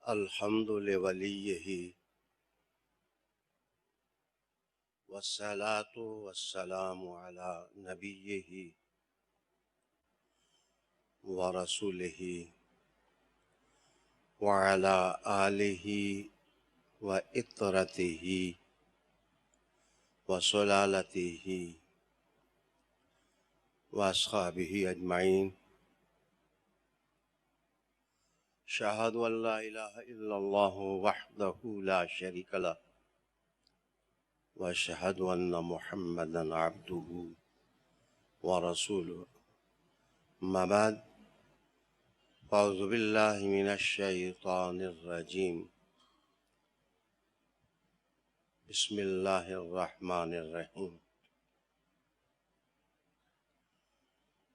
الحمد لولیہ والصلاة والسلام علی نبیہ ورسولہ وعلی آلہ وإطرتہ وسلالتہ واصحابہ اجمعین۔ شہد ان لا الہ الا اللہ وحدہ لا شریک لہ واشہد ان محمدا عبدہ ورسولہ اما بعد اعوذ باللہ من الشیطان الرجیم بسم اللہ الرحمن الرحیم۔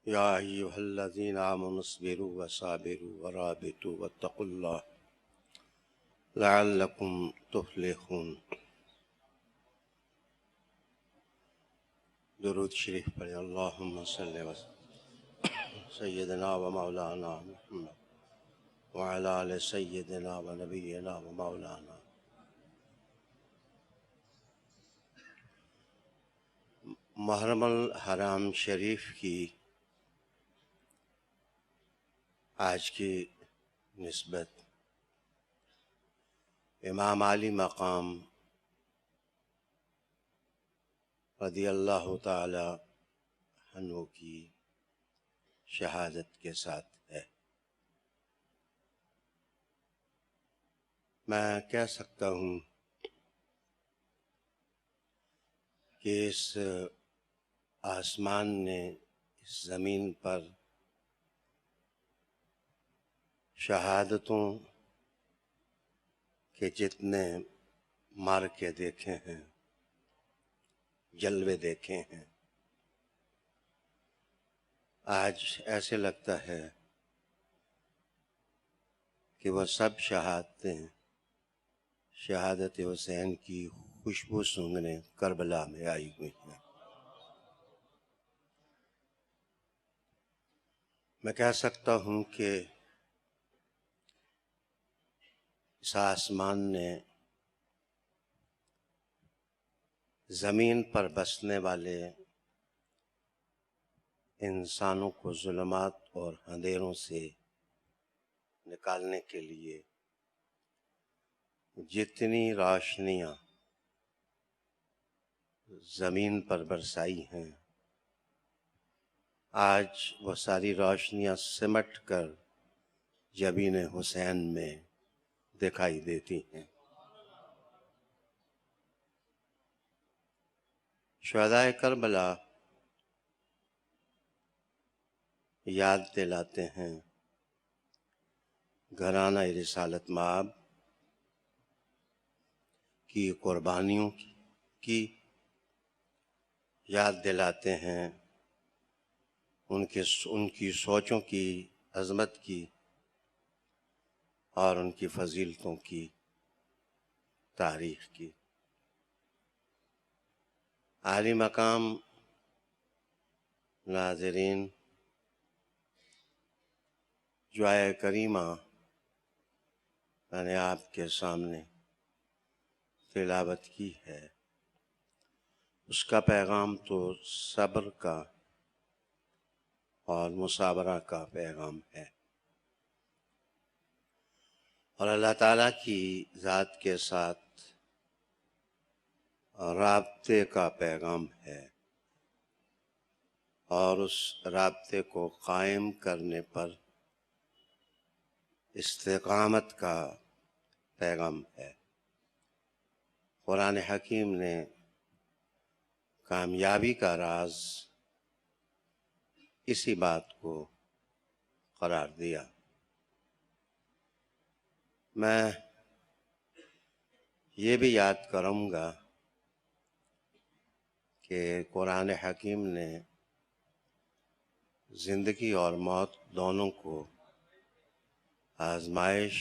یا ایہا الذین آمنوا اصبروا وصابروا ورابطوا واتقوا اللہ لعلکم تفلحون۔ درود شریف پڑھیں۔ اللہم صلی وسلم سیدنا و مولانا محمد وعلی آل سیدنا و نبینا و مولانا۔ محرم الحرام شریف کی آج کی نسبت امام علی مقام رضی اللہ تعالی عنہ کی شہادت کے ساتھ ہے۔ میں کہہ سکتا ہوں کہ اس آسمان نے اس زمین پر شہادتوں کے جتنے مارکے دیکھے ہیں، جلوے دیکھے ہیں، آج ایسے لگتا ہے کہ وہ سب شہادتیں شہادت حسین کی خوشبو سونگھنے کربلا میں آئی ہوئی ہیں۔ میں کہہ سکتا ہوں کہ اس آسمان نے زمین پر بسنے والے انسانوں کو ظلمات اور اندھیروں سے نکالنے کے لیے جتنی روشنیاں زمین پر برسائی ہیں، آج وہ ساری روشنیاں سمٹ کر جبین حسین میں دکھائی دیتی ہیں۔ شہدائے کربلا یاد دلاتے ہیں گھرانہ رسالت مآب کی قربانیوں کی، یاد دلاتے ہیں ان کی سوچوں کی عظمت کی اور ان کی فضیلتوں کی تاریخ کی۔ عالی مقام ناظرین، جو آیہ کریمہ میں نے آپ کے سامنے تلاوت کی ہے، اس کا پیغام تو صبر کا اور مصابرہ کا پیغام ہے، اور اللہ تعالیٰ کی ذات کے ساتھ رابطے کا پیغام ہے، اور اس رابطے کو قائم کرنے پر استقامت کا پیغام ہے۔ قرآن حکیم نے کامیابی کا راز اسی بات کو قرار دیا۔ میں یہ بھی یاد کروں گا کہ قرآن حکیم نے زندگی اور موت دونوں کو آزمائش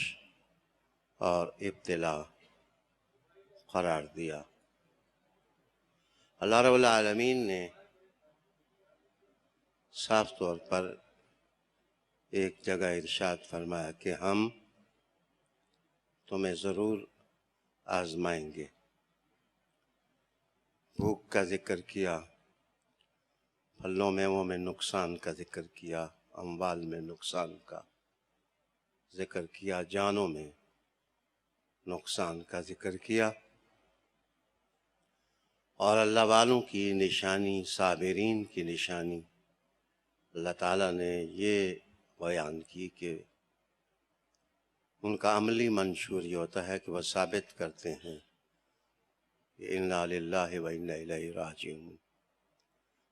اور ابتلا قرار دیا۔ اللہ رب العالمین نے صاف طور پر ایک جگہ ارشاد فرمایا کہ ہم تمہیں ضرور آزمائیں گے۔ بھوک کا ذکر کیا، پھلوں میووں میں نقصان کا ذکر کیا، اموال میں نقصان کا ذکر کیا، جانوں میں نقصان کا ذکر کیا، اور اللہ والوں کی نشانی، صابرین کی نشانی اللہ تعالیٰ نے یہ بیان کی کہ ان کا عملی منشور یہ ہوتا ہے کہ وہ ثابت کرتے ہیں کہ انا للہ و انا الیہ راجعون،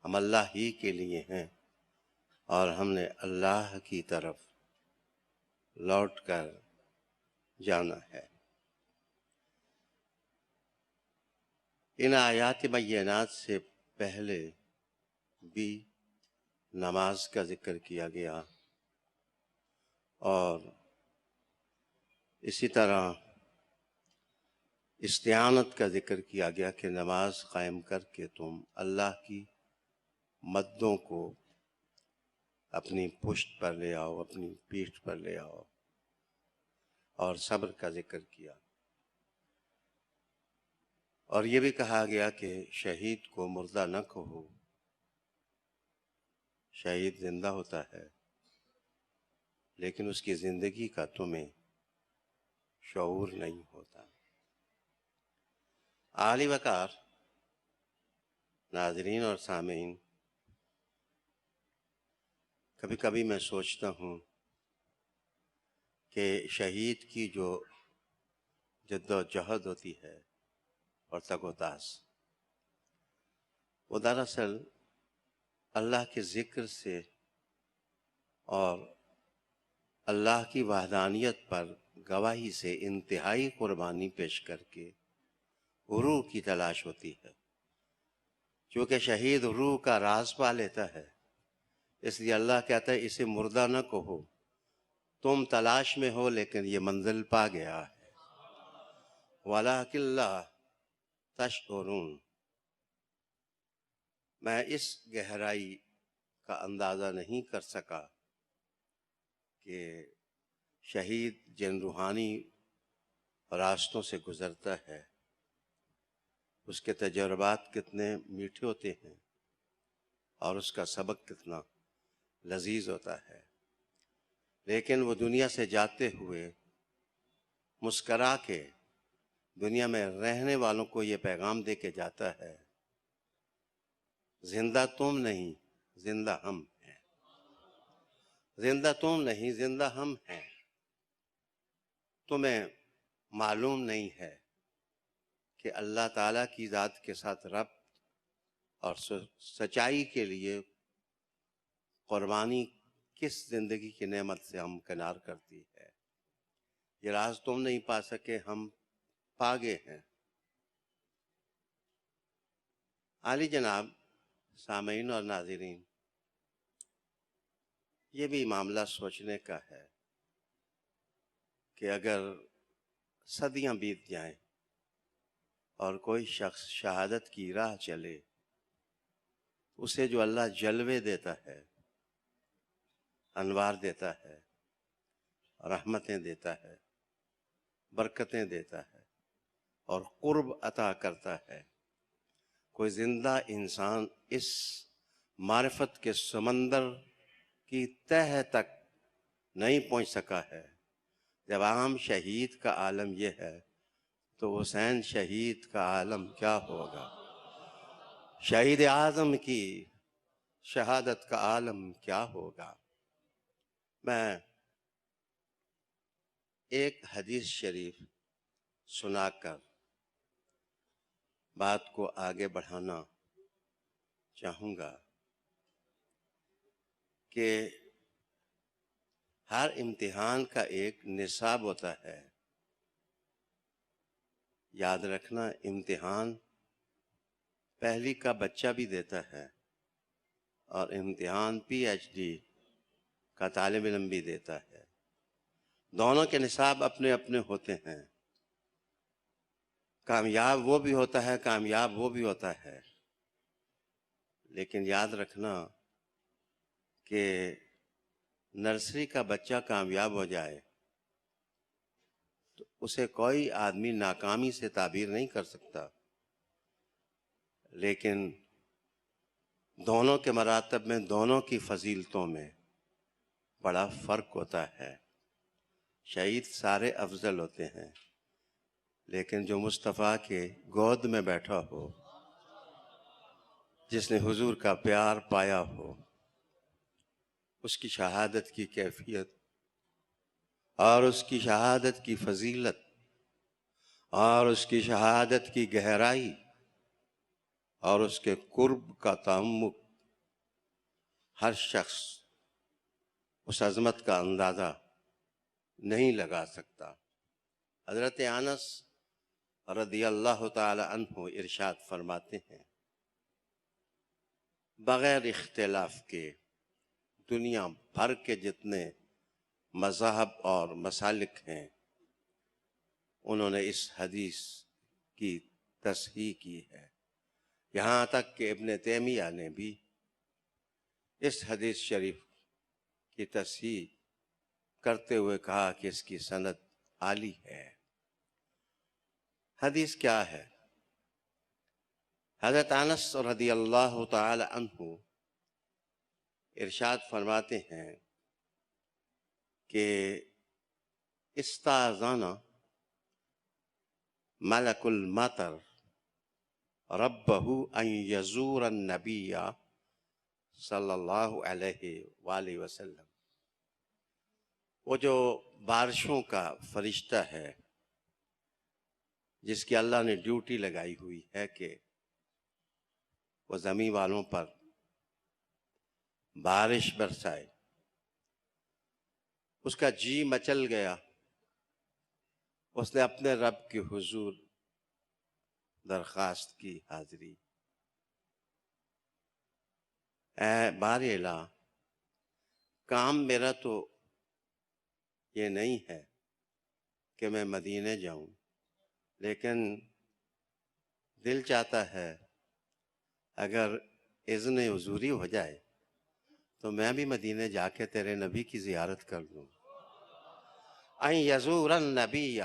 ہم اللہ ہی کے لیے ہیں اور ہم نے اللہ کی طرف لوٹ کر جانا ہے۔ ان آیات بینات سے پہلے بھی نماز کا ذکر کیا گیا، اور اسی طرح استعانت کا ذکر کیا گیا کہ نماز قائم کر کے تم اللہ کی مددوں کو اپنی پشت پر لے آؤ، اپنی پیٹھ پر لے آؤ، اور صبر کا ذکر کیا۔ اور یہ بھی کہا گیا کہ شہید کو مردہ نہ کہو، شہید زندہ ہوتا ہے لیکن اس کی زندگی کا تمہیں شعور نہیں ہوتا۔ اعلی وقار ناظرین اور سامعین، کبھی کبھی میں سوچتا ہوں کہ شہید کی جو جد و جہد ہوتی ہے اور تگ و تاس، وہ دراصل اللہ کے ذکر سے اور اللہ کی وحدانیت پر گواہی سے انتہائی قربانی پیش کر کے روح کی تلاش ہوتی ہے۔ چونکہ شہید روح کا راز پا لیتا ہے، اس لیے اللہ کہتا ہے اسے مردہ نہ کہو، تم تلاش میں ہو لیکن یہ منزل پا گیا ہے۔ وَلَٰكِن لَا تَشْعُرُونَ، میں اس گہرائی کا اندازہ نہیں کر سکا کہ شہید جن روحانی راستوں سے گزرتا ہے اس کے تجربات کتنے میٹھے ہوتے ہیں اور اس کا سبق کتنا لذیذ ہوتا ہے، لیکن وہ دنیا سے جاتے ہوئے مسکرا کے دنیا میں رہنے والوں کو یہ پیغام دے کے جاتا ہے، زندہ تم نہیں، زندہ ہم ہیں، زندہ تم نہیں، زندہ ہم ہیں۔ تمہیں معلوم نہیں ہے کہ اللہ تعالیٰ کی ذات کے ساتھ ربط اور سچائی کے لیے قربانی کس زندگی کی نعمت سے ہم کنار کرتی ہے۔ یہ راز تم نہیں پا سکے، ہم پا گئے ہیں۔ عالی جناب سامعین اور ناظرین، یہ بھی معاملہ سوچنے کا ہے کہ اگر صدیاں بیت جائیں اور کوئی شخص شہادت کی راہ چلے، اسے جو اللہ جلوے دیتا ہے، انوار دیتا ہے، رحمتیں دیتا ہے، برکتیں دیتا ہے اور قرب عطا کرتا ہے، کوئی زندہ انسان اس معرفت کے سمندر کی تہہ تک نہیں پہنچ سکا ہے۔ جب عام شہید کا عالم یہ ہے تو حسین شہید کا عالم کیا ہوگا؟ شہید اعظم کی شہادت کا عالم کیا ہوگا؟ میں ایک حدیث شریف سنا کر بات کو آگے بڑھانا چاہوں گا کہ ہر امتحان کا ایک نصاب ہوتا ہے۔ یاد رکھنا، امتحان پہلی کا بچہ بھی دیتا ہے اور امتحان PhD کا طالب علم بھی دیتا ہے، دونوں کے نصاب اپنے اپنے ہوتے ہیں۔ کامیاب وہ بھی ہوتا ہے، کامیاب وہ بھی ہوتا ہے، لیکن یاد رکھنا کہ نرسری کا بچہ کامیاب ہو جائے تو اسے کوئی آدمی ناکامی سے تعبیر نہیں کر سکتا، لیکن دونوں کے مراتب میں، دونوں کی فضیلتوں میں بڑا فرق ہوتا ہے۔ شہید سارے افضل ہوتے ہیں، لیکن جو مصطفیٰ کے گود میں بیٹھا ہو، جس نے حضور کا پیار پایا ہو، اس کی شہادت کی کیفیت اور اس کی شہادت کی فضیلت اور اس کی شہادت کی گہرائی اور اس کے قرب کا تعمق ہر شخص اس عظمت کا اندازہ نہیں لگا سکتا۔ حضرت انس رضی اللہ تعالی عنہ ارشاد فرماتے ہیں، بغیر اختلاف کے دنیا بھر کے جتنے مذاہب اور مسالک ہیں، انہوں نے اس حدیث کی تصحیح کی ہے۔ یہاں تک کہ ابن تیمیہ نے بھی اس حدیث شریف کی تصحیح کرتے ہوئے کہا کہ اس کی سند عالی ہے۔ حدیث کیا ہے؟ حضرت انس رضی اللہ تعالی عنہ ارشاد فرماتے ہیں کہ استاذن ملک المطر ربہ ان یزور النبی صلی اللہ علیہ وآلہ وسلم۔ وہ جو بارشوں کا فرشتہ ہے، جس کی اللہ نے ڈیوٹی لگائی ہوئی ہے کہ وہ زمین والوں پر بارش برسائے، اس کا جی مچل گیا، اس نے اپنے رب کے حضور درخواست کی حاضری، اے باری الہ، کام میرا تو یہ نہیں ہے کہ میں مدینے جاؤں، لیکن دل چاہتا ہے اگر اذن حضوری ہو جائے تو میں بھی مدینے جا کے تیرے نبی کی زیارت کر لوں۔ ان یزور النبی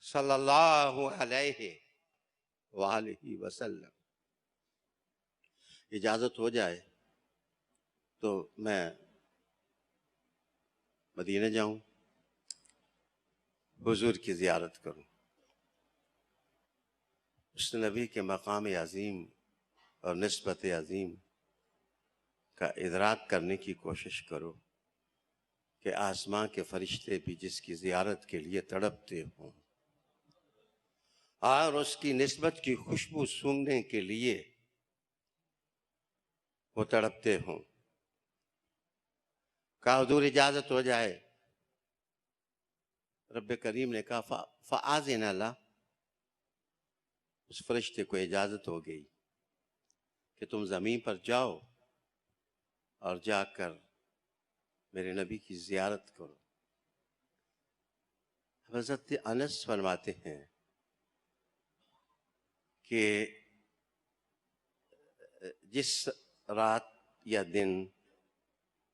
صلی اللہ علیہ وآلہ وسلم، اجازت ہو جائے تو میں مدینے جاؤں، حضور کی زیارت کروں، اس نبی کے مقام عظیم اور نسبت عظیم کا ادراک کرنے کی کوشش کرو کہ آسمان کے فرشتے بھی جس کی زیارت کے لیے تڑپتے ہوں اور اس کی نسبت کی خوشبو سونگھنے کے لیے وہ تڑپتے ہوں۔ کہا حضور اجازت ہو جائے، رب کریم نے کہا فآذن لہ، اس فرشتے کو اجازت ہو گئی کہ تم زمین پر جاؤ اور جا کر میرے نبی کی زیارت کرو۔ حضرت انس فرماتے ہیں کہ جس رات یا دن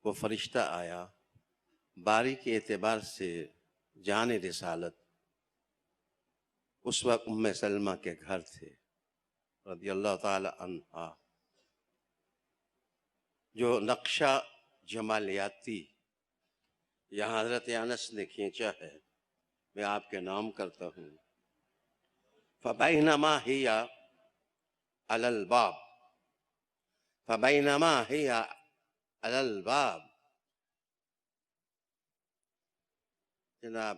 وہ فرشتہ آیا، باری کے اعتبار سے جان رسالت اس وقت ام سلمہ کے گھر تھے رضی اللہ تعالی عنہا۔ جو نقشہ جمالیاتی یہاں حضرت انس نے کھینچا ہے، میں آپ کے نام کرتا ہوں۔ فبینما ہی علی الباب، فبینما ہی علی الباب، جناب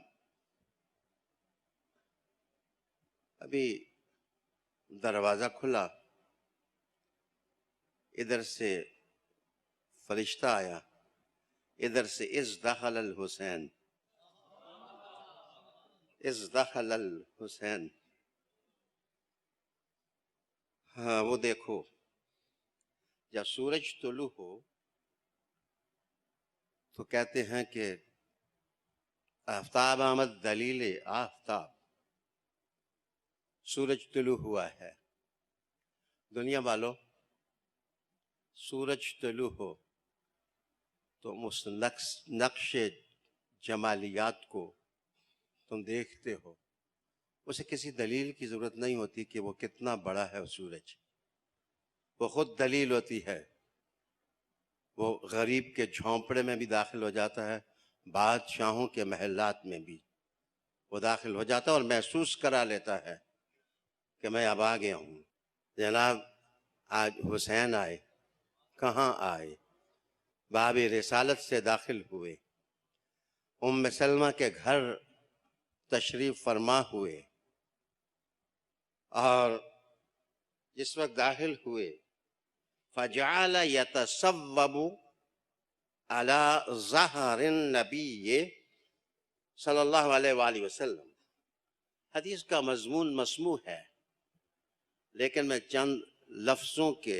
ابھی دروازہ کھلا، ادھر سے فرشتہ آیا، ادھر سے اذ دخل الحسین، اذ دخل الحسین، ہاں وہ دیکھو جب سورج طلوع ہو تو کہتے ہیں کہ آفتاب آمد دلیل آفتاب، سورج طلوع ہوا ہے۔ دنیا والو، سورج طلوع ہو تو اس نقش جمالیات کو تم دیکھتے ہو، اسے کسی دلیل کی ضرورت نہیں ہوتی کہ وہ کتنا بڑا ہے سورج، وہ خود دلیل ہوتی ہے۔ وہ غریب کے جھونپڑے میں بھی داخل ہو جاتا ہے، بادشاہوں کے محلات میں بھی وہ داخل ہو جاتا ہے اور محسوس کرا لیتا ہے کہ میں اب آ گیا ہوں۔ جناب آج حسین آئے، کہاں آئے؟ باب رسالت سے داخل ہوئے، ام سلمہ کے گھر تشریف فرما ہوئے، اور جس وقت داخل ہوئے فجعل يتصوب على ظہر النبی صلی اللہ علیہ وآلہ وسلم۔ حدیث کا مضمون مسموع ہے، لیکن میں چند لفظوں کے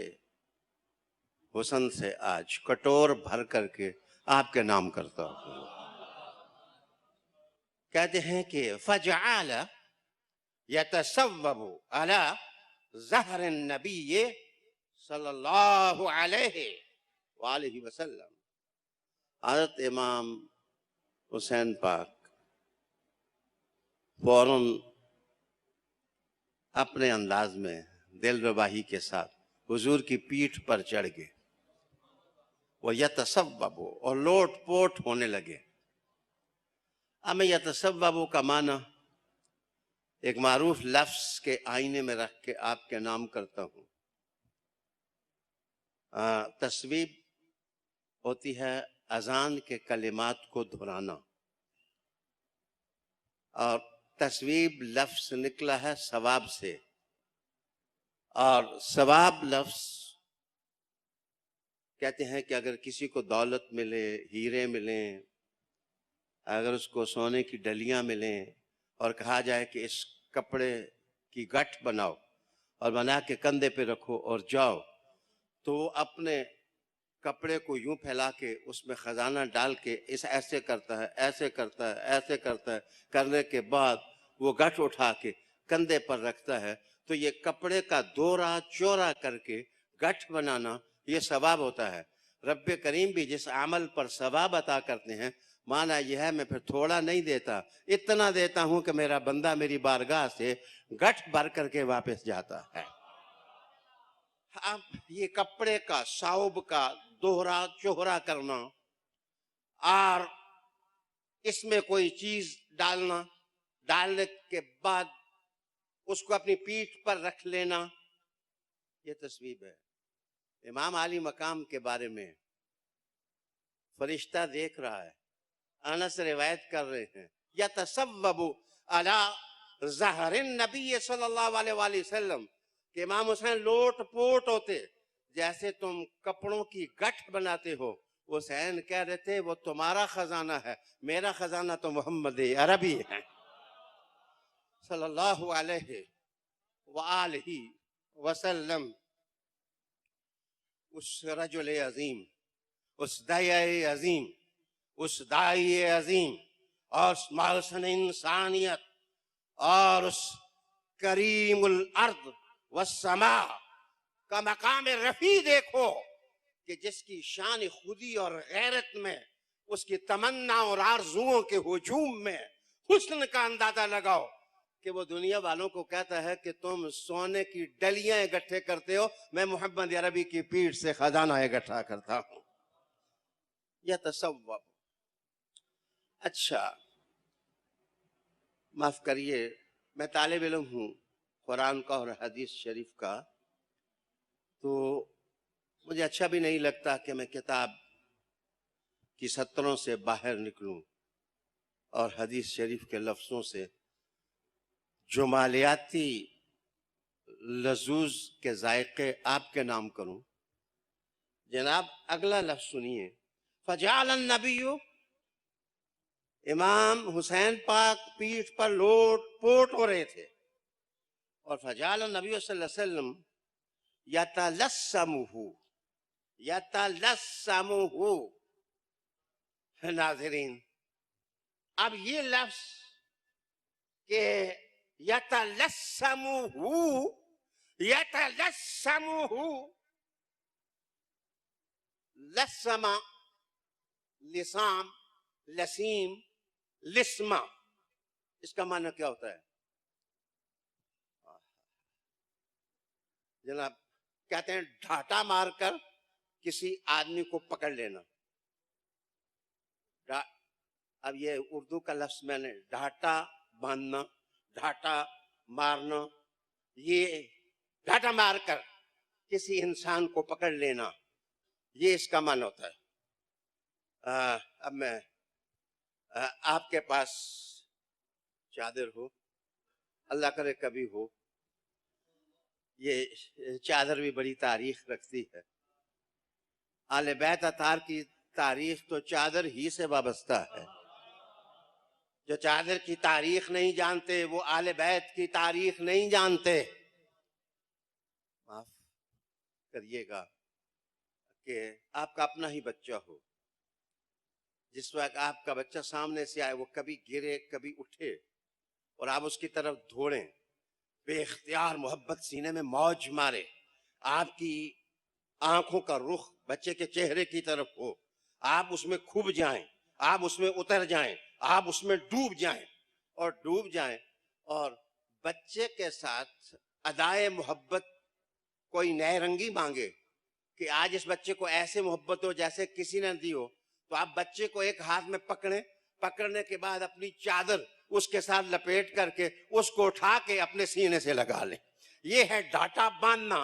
حسن سے آج کٹور بھر کر کے آپ کے نام کرتا ہوں۔ کہتے ہیں کہ فجعل يتصوب على ظہر النبی صلی اللہ علیہ وآلہ وسلم۔ حضرت امام حسین پاک فوراً اپنے انداز میں دل رباہی کے ساتھ حضور کی پیٹھ پر چڑھ گئے، وہ یتصوب اور لوٹ پوٹ ہونے لگے۔ اب میں یتصوب کا معنی ایک معروف لفظ کے آئینے میں رکھ کے آپ کے نام کرتا ہوں۔ تصویب ہوتی ہے اذان کے کلمات کو دہرانا، اور تصویب لفظ نکلا ہے ثواب سے، اور ثواب لفظ کہتے ہیں کہ اگر کسی کو دولت ملے، ہیرے ملیں، اگر اس کو سونے کی ڈلیاں ملیں اور کہا جائے کہ اس کپڑے کی گٹھ بناؤ اور بنا کے کندھے پہ رکھو اور جاؤ، تو وہ اپنے کپڑے کو یوں پھیلا کے اس میں خزانہ ڈال کے اس ایسے کرتا ہے، ایسے کرتا ہے، ایسے کرتا ہے، کرنے کے بعد وہ گٹھ اٹھا کے کندھے پر رکھتا ہے، تو یہ کپڑے کا دورہ چورا کر کے گٹھ بنانا یہ ثواب ہوتا ہے۔ رب کریم بھی جس عمل پر ثواب عطا کرتے ہیں، معنی یہ ہے میں پھر تھوڑا نہیں دیتا، اتنا دیتا ہوں کہ میرا بندہ میری بارگاہ سے گٹھ بھر کر کے واپس جاتا ہے۔ اب یہ کپڑے کا ثوب کا دوہرا چوہرا کرنا اور اس میں کوئی چیز ڈالنا، ڈالنے کے بعد اس کو اپنی پیٹھ پر رکھ لینا، یہ تصویب ہے۔ امام علی مقام کے بارے میں فرشتہ دیکھ رہا ہے، انس روایت کر رہے ہیں، یتصوب علی ظہر النبی صلی اللہ علیہ وآلہ وسلم، کہ امام حسین لوٹ پوٹ ہوتے جیسے تم کپڑوں کی گٹھ بناتے ہو۔ حسین کہہ رہے تھے وہ تمہارا خزانہ ہے، میرا خزانہ تو محمد عربی ہے صلی اللہ علیہ وآلہ وسلم۔ اس رجل عظیم، اس داعی عظیم، اس داعی عظیم اور اس محسن انسانیت اور اس کریم الارض والسماء کا مقام رفیع دیکھو کہ جس کی شان خودی اور غیرت میں، اس کی تمنا اور آرزوؤں کے ہجوم میں حسن کا اندازہ لگاؤ کہ وہ دنیا والوں کو کہتا ہے کہ تم سونے کی ڈلیاں اکٹھے کرتے ہو، میں محمد عربی کی پیٹھ سے خزانہ اکٹھا کرتا ہوں۔ یہ تصوب۔ اچھا معاف کریے، میں طالب علم ہوں قرآن کا اور حدیث شریف کا، تو مجھے اچھا بھی نہیں لگتا کہ میں کتاب کی سطروں سے باہر نکلوں اور حدیث شریف کے لفظوں سے جمالیاتی لذوذ کے ذائقے آپ کے نام کروں۔ جناب اگلا لفظ سنیے، فجعل النبی، امام حسین پاک پیٹھ پر لوٹ پوٹ ہو رہے تھے، اور فجعل النبی صلی اللہ علیہ وسلم یتلسمہ، یتلسمہ۔ ناظرین اب یہ لفظ کہ یتلسمہ، یتلسمہ، لسم، لسام، لسیم، لسمہ، اس کا معنی کیا ہوتا ہے جناب؟ کہتے ہیں ڈھاٹا مار کر کسی آدمی کو پکڑ لینا. اب یہ اردو کا لفظ میں نے ڈھاٹا باندھنا، ڈھاٹا مارنا، یہ ڈھاٹا مار کر کسی انسان کو پکڑ لینا، یہ اس کا معنی ہوتا ہے. اب میں آپ کے پاس چادر ہو، اللہ کرے کبھی ہو، یہ چادر بھی بڑی تاریخ رکھتی ہے. آل بیت اطہار کی تاریخ تو چادر ہی سے وابستہ ہے. جو چادر کی تاریخ نہیں جانتے وہ آل بیت کی تاریخ نہیں جانتے. معاف کریے گا کہ آپ کا اپنا ہی بچہ ہو، جس وقت آپ کا بچہ سامنے سے آئے، وہ کبھی گرے کبھی اٹھے اور آپ اس کی طرف دوڑیں، بے اختیار محبت سینے میں موج مارے، آپ کی آنکھوں کا رخ بچے کے چہرے کی طرف ہو، آپ اس میں کھب جائیں، آپ اس میں اتر جائیں، آپ اس میں ڈوب جائیں اور بچے کے ساتھ ادائے محبت کوئی نئے رنگی مانگے کہ آج اس بچے کو ایسے محبت ہو جیسے کسی نے دی ہو، تو آپ بچے کو ایک ہاتھ میں پکڑنے کے بعد اپنی چادر اس کے ساتھ لپیٹ کر کے اس کو اٹھا کے اپنے سینے سے لگا لیں. یہ ہے ڈاٹا باندھنا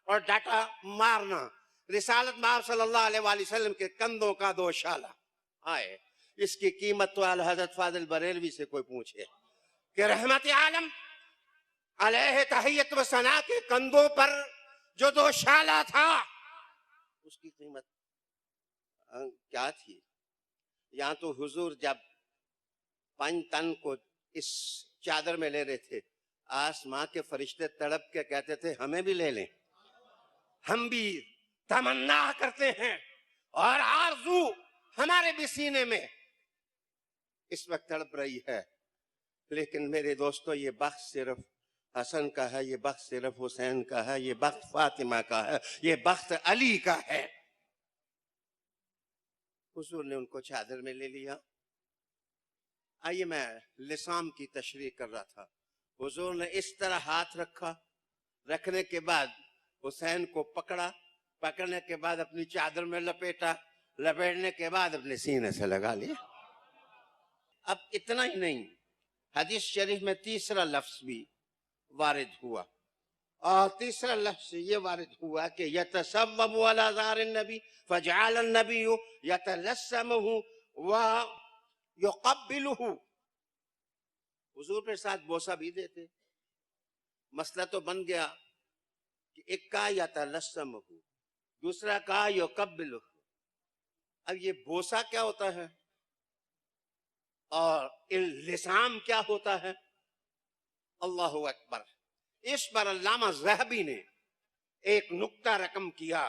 اور ڈاٹا مارنا. رسالت مآب صلی اللہ علیہ وآلہ وسلم کے کندھوں کا دوشالہ آئے، اس کی قیمت تو حضرت فاضل بریلوی سے کوئی پوچھے کہ رحمت عالم علیہ تحیت و ثنا کے کندھوں پر جو دوشالہ تھا اس کی قیمت کیا تھی. یہاں تو حضور جب 5 تن کو اس چادر میں لے رہے تھے، آسماں کے فرشتے تڑپ کے کہتے تھے ہمیں بھی لے لیں، ہم بھی تمنا کرتے ہیں اور آرزو ہمارے بھی سینے میں اس وقت تڑپ رہی ہے. لیکن میرے دوستو، یہ بخت صرف حسن کا ہے، یہ بخت صرف حسین کا ہے، یہ بخت فاطمہ کا ہے، یہ بخت علی کا ہے. حضور نے ان کو چادر میں لے لیا. آئیے، میں لسام کی تشریح کر رہا تھا. حضور نے اس طرح ہاتھ رکھا، رکھنے کے بعد حسین کو پکڑنے کے بعد اپنی چادر میں لپیٹنے کے بعد اپنے سینے سے لگا لیا. اب اتنا ہی نہیں، حدیث شریف میں تیسرا لفظ بھی وارد ہوا، اور تیسرا لفظ یہ وارد ہوا کہ یتصوب علی ظہر النبی فجعل النبی یتلسمہ ویقبلہ. حضور کے ساتھ بوسہ بھی دیتے. مسئلہ تو بن گیا کہ ایک کا یتلسمہ، دوسرا کا یقبلہ. اب یہ بوسہ کیا ہوتا ہے اور التسام کیا ہوتا ہے؟ اللہ اکبر. اس پر علامہ ذہبی نے ایک نکتہ رقم کیا.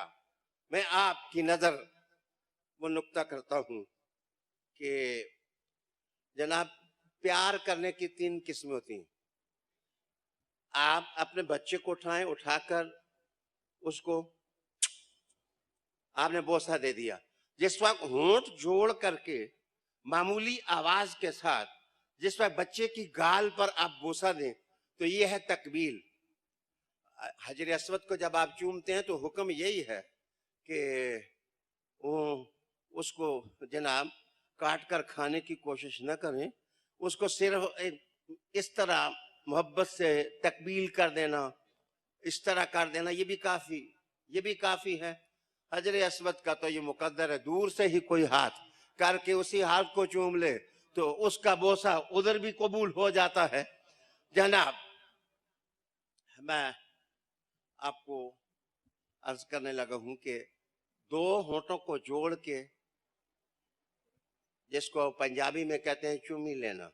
میں آپ کی نظر وہ نکتہ کرتا ہوں کہ جناب، پیار کرنے کی 3 قسمیں ہوتی ہیں. آپ اپنے بچے کو اٹھا کر اس کو آپ نے بوسہ دے دیا. جس وقت ہونٹ جوڑ کر کے معمولی آواز کے ساتھ جس وقت بچے کی گال پر آپ بوسہ دیں تو یہ ہے تقبیل. حجر اسود کو جب آپ چومتے ہیں تو حکم یہی ہے کہ اس کو جناب کاٹ کر کھانے کی کوشش نہ کریں، اس کو صرف اس طرح محبت سے تقبیل کر دینا، اس طرح کر دینا، یہ بھی کافی ہے. حجر اسود کا تو یہ مقدر ہے، دور سے ہی کوئی ہاتھ کر کے اسی ہاتھ کو چوم لے تو اس کا بوسہ ادھر بھی قبول ہو جاتا ہے. جناب، میں آپ کو عرض کرنے لگا ہوں کہ 2 ہونٹوں کو جوڑ کے جس کو پنجابی میں کہتے ہیں چومی لینا،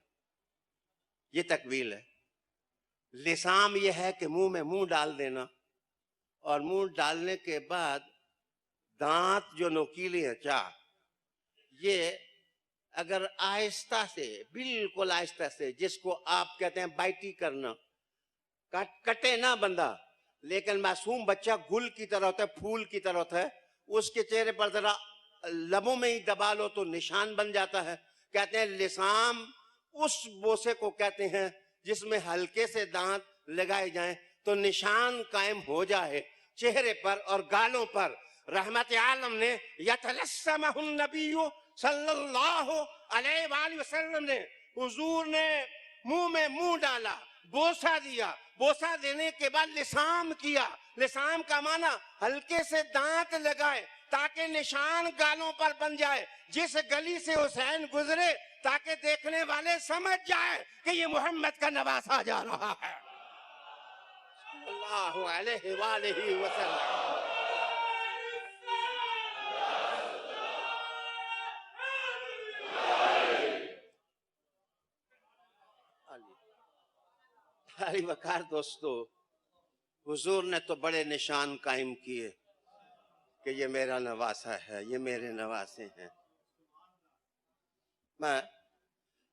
یہ تقبیل ہے. لسام یہ ہے کہ منہ میں منہ ڈال دینا، اور منہ ڈالنے کے بعد دانت جو نوکیلے ہیں چار، یہ اگر آہستہ سے، بالکل آہستہ سے، جس کو آپ کہتے ہیں بائٹی کرنا، کٹے نہ بندہ، لیکن معصوم بچہ گل کی طرح ہوتا ہے، پھول کی طرح ہوتا ہے، اس کے چہرے پر ذرا لبوں میں ہی دبا لو تو نشان بن جاتا ہے. کہتے ہیں لسام اس بوسے کو کہتے ہیں جس میں ہلکے سے دانت لگائے جائیں تو نشان قائم ہو جائے چہرے پر اور گالوں پر. رحمت عالم نے یتلسمہ النبی صلی اللہ علیہ وآلہ وسلم نے، حضور نے منہ میں منہ ڈالا، بوسہ دیا، بوسہ دینے کے بعد لسام کیا. لسام کا معنی ہلکے سے دانت لگائے تاکہ نشان گالوں پر بن جائے، جس گلی سے حسین گزرے تاکہ دیکھنے والے سمجھ جائے کہ یہ محمد کا نواسا جا رہا ہے صلی اللہ علیہ وآلہ وسلم. علی وقار دوستو، حضور نے تو بڑے نشان قائم کیے کہ یہ میرا نواسا ہے، یہ میرے نواسے ہیں. میں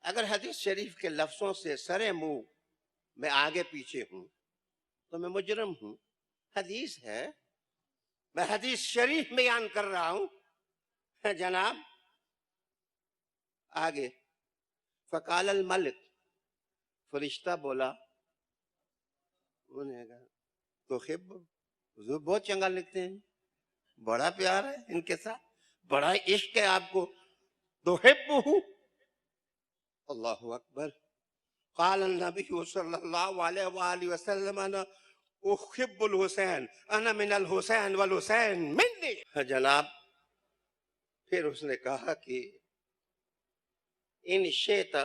اگر حدیث شریف کے لفظوں سے سرے منہ میں آگے پیچھے ہوں تو میں مجرم ہوں. حدیث ہے، میں حدیث شریف بیان کر رہا ہوں. جناب آگے فقال الملک، فرشتہ بولا، انہیں کہا تو خب، حضور بہت چنگا لکھتے ہیں، بڑا پیار ہے ان کے ساتھ، بڑا عشق ہے آپ کو، تو حبہ. اللہ اکبر. قال النبی صلی اللہ علیہ وآلہ وسلم انا احب الحسین انا من الحسین والحسین منی. جناب پھر اس نے کہا کہ ان شئت،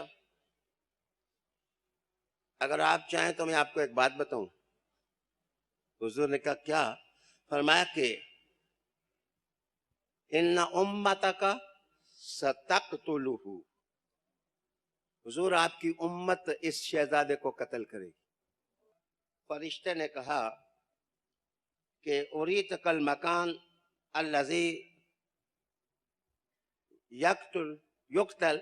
اگر آپ چاہیں تو میں آپ کو ایک بات بتاؤں. حضور نے کہا کیا؟ فرمایا کہ ان امتک ستقتلہ، حضور آپ کی امت اس شہزادے کو قتل کرے گی. فرشتے نے کہا کہ اریتک المکان الذی یقتل،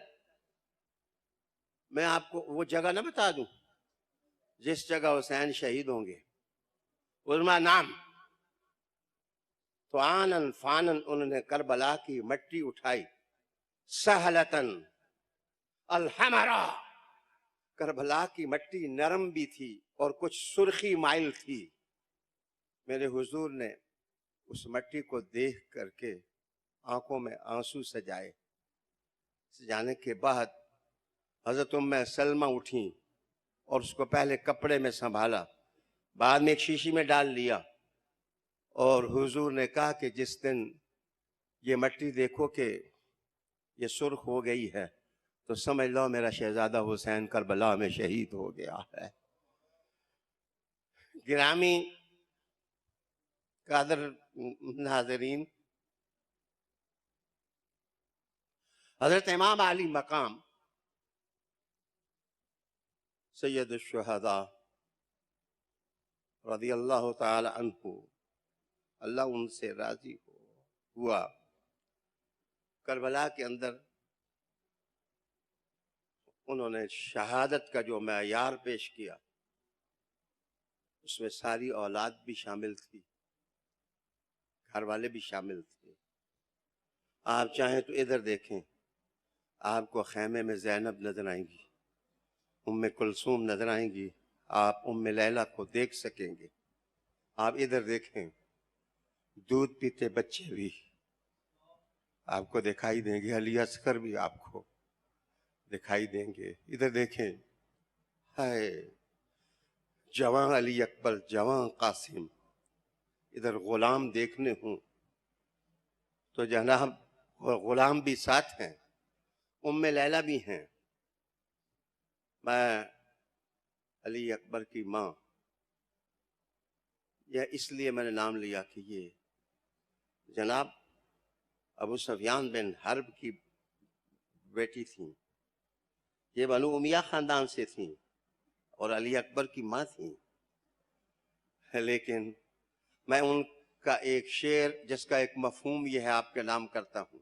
میں آپ کو وہ جگہ نہ بتا دوں جس جگہ حسین شہید ہوں گے؟ علماء نام تو آنن فانن انہوں نے کربلا کی مٹی اٹھائی، سہلتن الحمرا، کربلا کی مٹی نرم بھی تھی اور کچھ سرخی مائل تھی. میرے حضور نے اس مٹی کو دیکھ کر کے آنکھوں میں آنسو سجائے. سجانے کے بعد حضرت ام سلمہ اٹھیں اور اس کو پہلے کپڑے میں سنبھالا، بعد میں ایک شیشی میں ڈال لیا، اور حضور نے کہا کہ جس دن یہ مٹی دیکھو کہ یہ سرخ ہو گئی ہے تو سمجھ لو میرا شہزادہ حسین کربلا میں شہید ہو گیا ہے. گرامی قادر ناظرین، حضرت امام علی مقام سید الشہداء رضی اللہ تعالی عنہ، اللہ ان سے راضی ہوا، کربلا کے اندر انہوں نے شہادت کا جو معیار پیش کیا اس میں ساری اولاد بھی شامل تھی، گھر والے بھی شامل تھے. آپ چاہیں تو ادھر دیکھیں، آپ کو خیمے میں زینب نظر آئیں گی، ام کلثوم نظر آئیں گی، آپ ام لیلہ کو دیکھ سکیں گے. آپ ادھر دیکھیں، دودھ پیتے بچے بھی آپ کو دکھائی دیں گے، علی اصغر بھی آپ کو دکھائی دیں گے. ادھر دیکھیں، ہائے جوان علی اکبر، جوان قاسم. ادھر غلام دیکھنے ہوں تو جناب غلام بھی ساتھ ہیں، ام لیلہ بھی ہیں. میں علی اکبر کی ماں، یہ اس لیے میں نے نام لیا کہ یہ جناب ابو سفیان بن حرب کی بیٹی تھیں، یہ بنو امیہ خاندان سے تھیں اور علی اکبر کی ماں تھیں. لیکن میں ان کا ایک شعر جس کا ایک مفہوم یہ ہے آپ کے نام کرتا ہوں.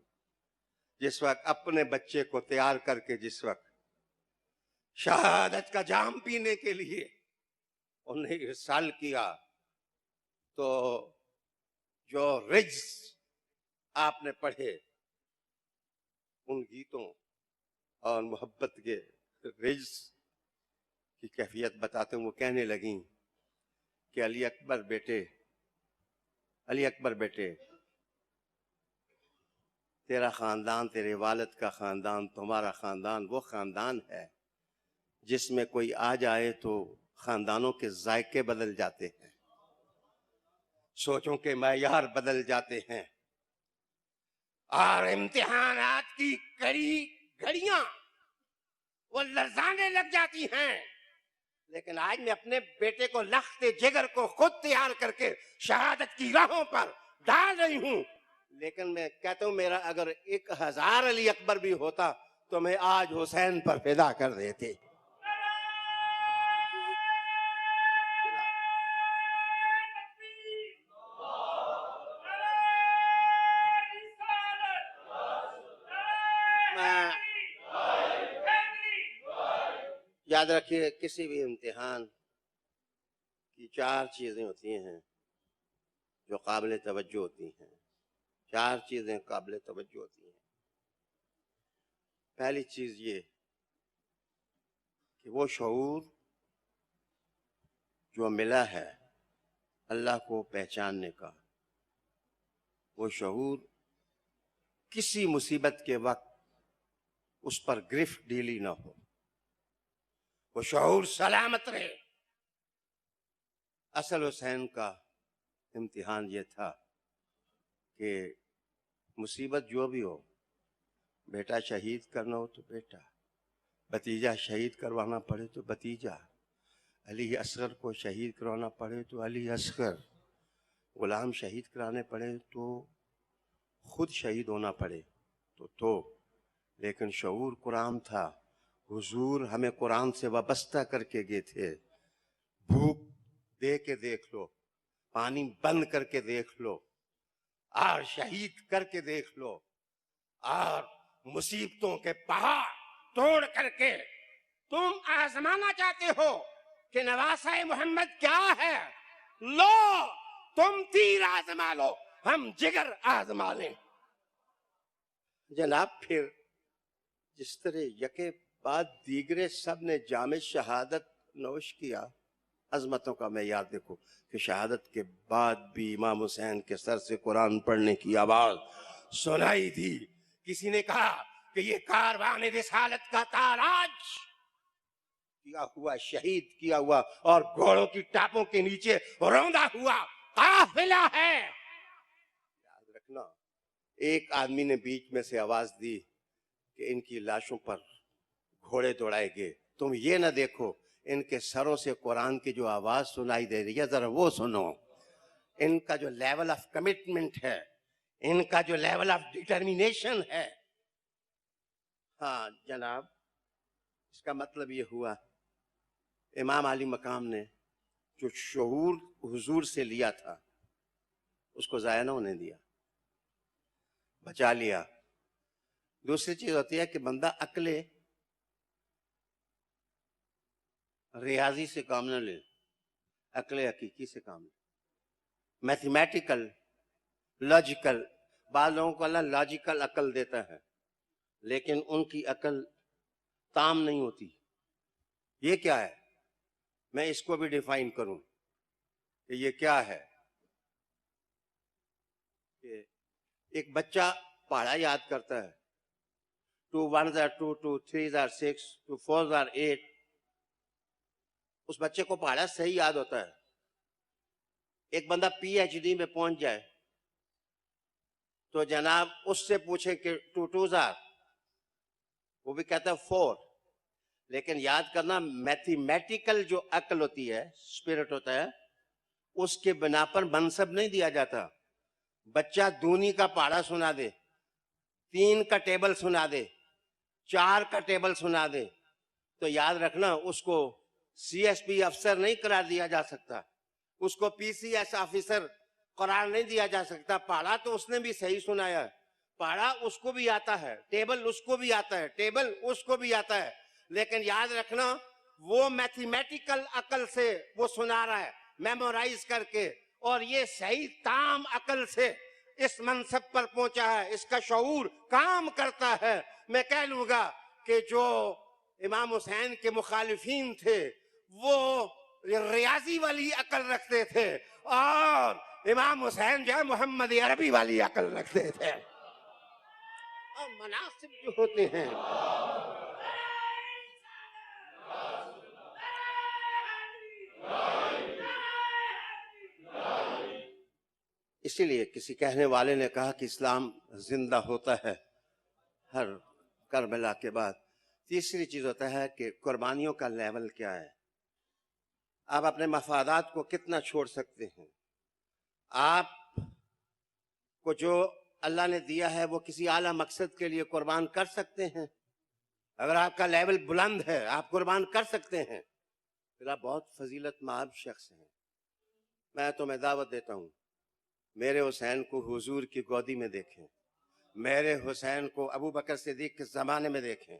جس وقت اپنے بچے کو تیار کر کے جس وقت شہادت کا جام پینے کے لیے انہیں ارسال کیا تو جو رجز آپ نے پڑھے ان گیتوں اور محبت کے رجس کی کیفیت بتاتے ہیں. وہ کہنے لگیں کہ علی اکبر بیٹے، علی اکبر بیٹے، تیرا خاندان، تیرے والد کا خاندان، تمہارا خاندان وہ خاندان ہے جس میں کوئی آ جائے تو خاندانوں کے ذائقے بدل جاتے ہیں، سوچوں کے معیار بدل جاتے ہیں، اور امتحانات کی کڑی گھڑیاں وہ لرزانے لگ جاتی ہیں. لیکن آج میں اپنے بیٹے کو، لخت جگر کو خود تیار کر کے شہادت کی راہوں پر ڈال رہی ہوں. لیکن میں کہتا ہوں میرا اگر 1000 علی اکبر بھی ہوتا تو میں آج حسین پر فدا کر دیتے. یاد رکھیے کسی بھی امتحان کی 4 چیزیں ہوتی ہیں جو قابل توجہ ہوتی ہیں. 4 چیزیں قابل توجہ ہوتی ہیں. پہلی چیز یہ کہ وہ شعور جو ملا ہے اللہ کو پہچاننے کا، وہ شعور کسی مصیبت کے وقت اس پر گرفت ڈھیلی نہ ہو، وہ شعور سلامت رہے. اصل حسین کا امتحان یہ تھا کہ مصیبت جو بھی ہو، بیٹا شہید کرنا ہو تو بیٹا، بھتیجا شہید کروانا پڑے تو بھتیجا، علی اصغر کو شہید کروانا پڑے تو علی اصغر، غلام شہید کرانے پڑے تو خود شہید ہونا پڑے تو لیکن شعور قرآن تھا. حضور ہمیں قرآن سے وابستہ کر کے گئے تھے. بھوک دے کے دیکھ لو، پانی بند کر کے دیکھ لو، اور شہید کر کے دیکھ لو، اور مصیبتوں کے پہاڑ توڑ کر کے تم آزمانا چاہتے ہو کہ نواسہ محمد کیا ہے، لو تم تیر آزما لو، ہم جگر آزما لیں. جناب پھر جس طرح یکے بعد دیگرے سب نے جام شہادت نوش کیا، عظمتوں کا معیار دیکھو کہ شہادت کے بعد بھی امام حسین کے سر سے قرآن پڑھنے کی آواز سنائی تھی. کسی نے کہا کہ یہ کاروان رسالت کا تاراج کیا ہوا، شہید کیا ہوا اور گھوڑوں کی ٹاپوں کے نیچے روندا ہوا قافلہ ہے. یاد رکھنا، ایک آدمی نے بیچ میں سے آواز دی کہ ان کی لاشوں پر گھوڑے دوڑائے گئے. تم یہ نہ دیکھو ان کے سروں سے قرآن کی جو آواز سنائی دے رہی ہے، ذرا وہ سنو. ان کا جو لیول آف کمٹمنٹ ہے، ان کا جو لیول آف ڈٹرمینیشن ہے. ہاں جناب، اس کا مطلب یہ ہوا امام علی مقام نے جو شعور حضور سے لیا تھا اس کو ضائع نہ ہونے دیا، بچا لیا. دوسری چیز ہوتی ہے کہ بندہ عقل ریاضی سے کام نہ لے، عقل حقیقی سے کام لے. میتھمیٹیکل، لاجیکل، بعض لوگوں کو اللہ لاجیکل عقل دیتا ہے لیکن ان کی عقل تام نہیں ہوتی. یہ کیا ہے؟ میں اس کو بھی ڈیفائن کروں کہ یہ کیا ہے. کہ ایک بچہ پہاڑا یاد کرتا ہے، 2 1 2 2 3 6 2 4 8. اس بچے کو پہاڑا صحیح یاد ہوتا ہے. ایک بندہ پی ایچ ڈی میں پہنچ جائے تو جناب اس سے پوچھے کہ 2 2 وہ بھی کہتا ہے 4. لیکن یاد کرنا، میتھمیٹیکل جو عقل ہوتی ہے، اسپرٹ ہوتا ہے، اس کے بنا پر منصب نہیں دیا جاتا. بچہ دونی کا پہاڑا سنا دے، 3 کا ٹیبل سنا دے، 4 کا ٹیبل سنا دے تو یاد رکھنا اس کو سی ایس پی افسر نہیں قرار دیا جا سکتا، اس کو پی سی ایس آفیسر قرار نہیں دیا جا سکتا. پہاڑا تو اس نے بھی صحیح سنایا ہے، پہاڑا اس کو بھی آتا ہے، ٹیبل اس کو بھی آتا ہے، ٹیبل اس کو بھی آتا ہے. لیکن یاد رکھنا وہ میتھمیٹیکل عقل سے وہ سنا رہا ہے میمورائز کر کے، اور یہ صحیح تام عقل سے اس منصب پر پہنچا ہے، اس کا شعور کام کرتا ہے. میں کہہ لوں گا کہ جو امام حسین کے مخالفین تھے وہ ریاضی والی عقل رکھتے تھے، اور امام حسین جو ہے محمد عربی والی عقل رکھتے تھے۔ اور مناسب جو ہوتے ہیں اسی لیے کسی کہنے والے نے کہا کہ اسلام زندہ ہوتا ہے ہر کربلا کے بعد۔ تیسری چیز ہوتا ہے کہ قربانیوں کا لیول کیا ہے، آپ اپنے مفادات کو کتنا چھوڑ سکتے ہیں، آپ کو جو اللہ نے دیا ہے وہ کسی اعلیٰ مقصد کے لیے قربان کر سکتے ہیں۔ اگر آپ کا لیول بلند ہے، آپ قربان کر سکتے ہیں، پھر آپ بہت فضیلت مآب شخص ہیں۔ میں تمہیں دعوت دیتا ہوں، میرے حسین کو حضور کی گودی میں دیکھیں، میرے حسین کو ابو بکر صدیق کے زمانے میں دیکھیں،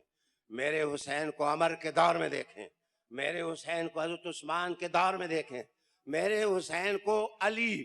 میرے حسین کو عمر کے دور میں دیکھیں، میرے حسین کو حضرت عثمان کے دور میں دیکھیں، میرے حسین کو علی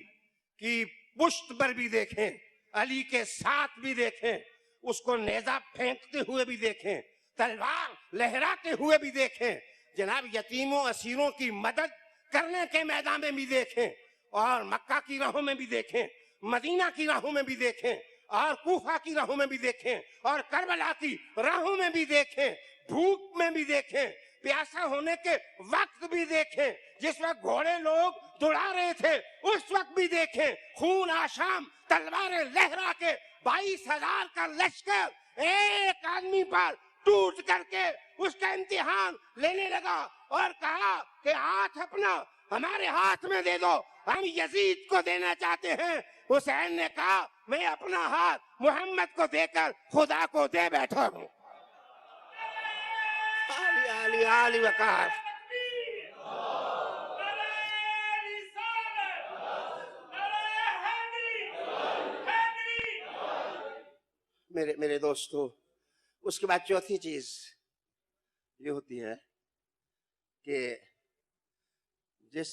کی پشت پر بھی دیکھیں، علی کے ساتھ بھی دیکھیں، اس کو نیزہ پھینکتے ہوئے بھی دیکھیں، تلوار لہراتے ہوئے بھی دیکھیں، جناب یتیموں اسیروں کی مدد کرنے کے میدان میں بھی دیکھیں، اور مکہ کی راہوں میں بھی دیکھیں، مدینہ کی راہوں میں بھی دیکھیں، اور کوفہ کی راہوں میں بھی دیکھیں، اور کربلا کی راہوں میں بھی دیکھیں، بھوک میں بھی دیکھیں، پیاسا ہونے کے وقت بھی دیکھیں، جس وقت گھوڑے لوگ دوڑا رہے تھے اس وقت بھی دیکھیں، خون آشام تلواریں لہرا کے 22,000 کا لشکر ایک آدمی پر ٹوٹ کر کے اس کا امتحان لینے لگا اور کہا کہ ہاتھ اپنا ہمارے ہاتھ میں دے دو، ہم یزید کو دینا چاہتے ہیں۔ حسین نے کہا میں اپنا ہاتھ محمد کو دے کر خدا کو دے بیٹھا ہوں۔ علی علی وقار میرے دوستو، اس کے بعد چوتھی چیز یہ ہوتی ہے کہ جس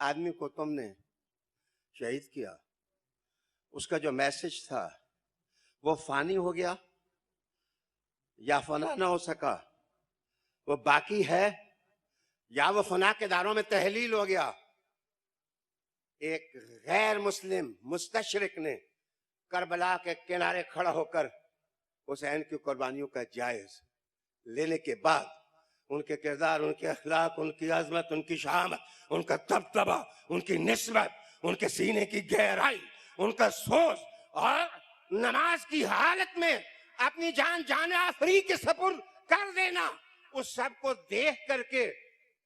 آدمی کو تم نے شہید کیا اس کا جو میسج تھا وہ فانی ہو گیا یا فنا نہ ہو سکا، وہ باقی ہے یا وہ فنا کے داروں میں تحلیل ہو گیا۔ ایک غیر مسلم مستشرق نے کربلا کے کنارے کھڑا ہو کر حسین کی قربانیوں کا جائز لینے کے بعد ان کے کردار، ان کے اخلاق، ان کی عظمت، ان کی شہامت، ان کا دبدبہ، ان کی نسبت، ان کے سینے کی گہرائی، ان کا سوچ، اور نماز کی حالت میں اپنی جان آفری کے سپرد کر دینا، اس سب کو دیکھ کر کے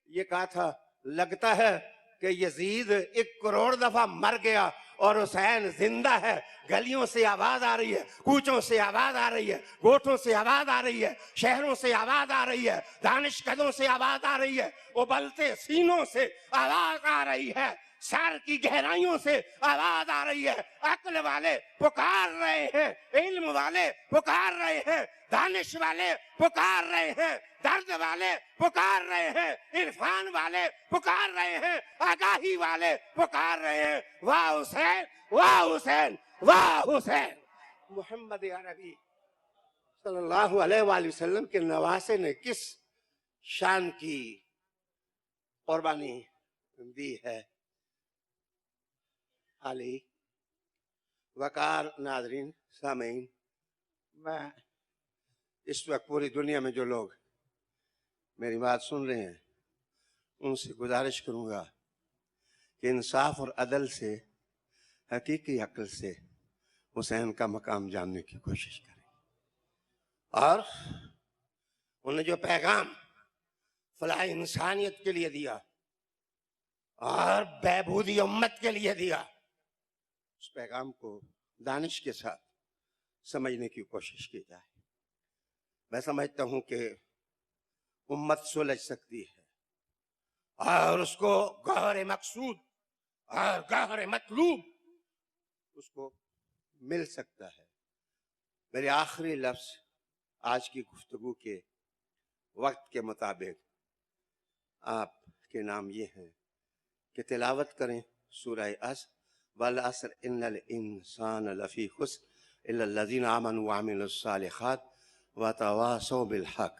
یہ کہا تھا لگتا ہے کہ یزید 1 کروڑ دفعہ مر گیا اور حسین زندہ ہے۔ گلیوں سے آواز آ رہی ہے، کوچوں سے آواز آ رہی ہے، گوٹھوں سے آواز آ رہی ہے، شہروں سے آواز آ رہی ہے، دانش کدوں سے آواز آ رہی ہے، ابلتے سینوں سے آواز آ رہی ہے، سر کی گہرائیوں سے آواز آ رہی ہے۔ عقل والے پکار رہے ہیں، علم والے پکار رہے ہیں، دانش والے پکار رہے ہیں، درد والے پکار رہے ہیں، عرفان والے پکار رہے ہیں، آگاہی والے پکار رہے ہیں۔ واہ حسین، واہ حسین، واہ حسین۔ محمد عربی صلی اللہ علیہ وآلہ وسلم کے نواسے نے کس شان کی قربانی دی ہے۔ علی وقار ناظرین سامعین، میں اس وقت پوری دنیا میں جو لوگ میری بات سن رہے ہیں ان سے گزارش کروں گا کہ انصاف اور عدل سے، حقیقی عقل سے حسین کا مقام جاننے کی کوشش کریں، اور انہوں نے جو پیغام فلاح انسانیت کے لیے دیا اور بہبودی امت کے لیے دیا، اس پیغام کو دانش کے ساتھ سمجھنے کی کوشش کی جائے۔ میں سمجھتا ہوں کہ امت سلجھ سکتی ہے اور اس کو گوہر مقصود اور گوہر مطلوب اس کو مل سکتا ہے۔ میرے آخری لفظ آج کی گفتگو کے وقت کے مطابق آپ کے نام یہ ہیں کہ تلاوت کریں سورہ عصر، والعصر ان الانسان لفی خسر الا الذین آمنوا وعملوا الصالحات وتواصوا بالحق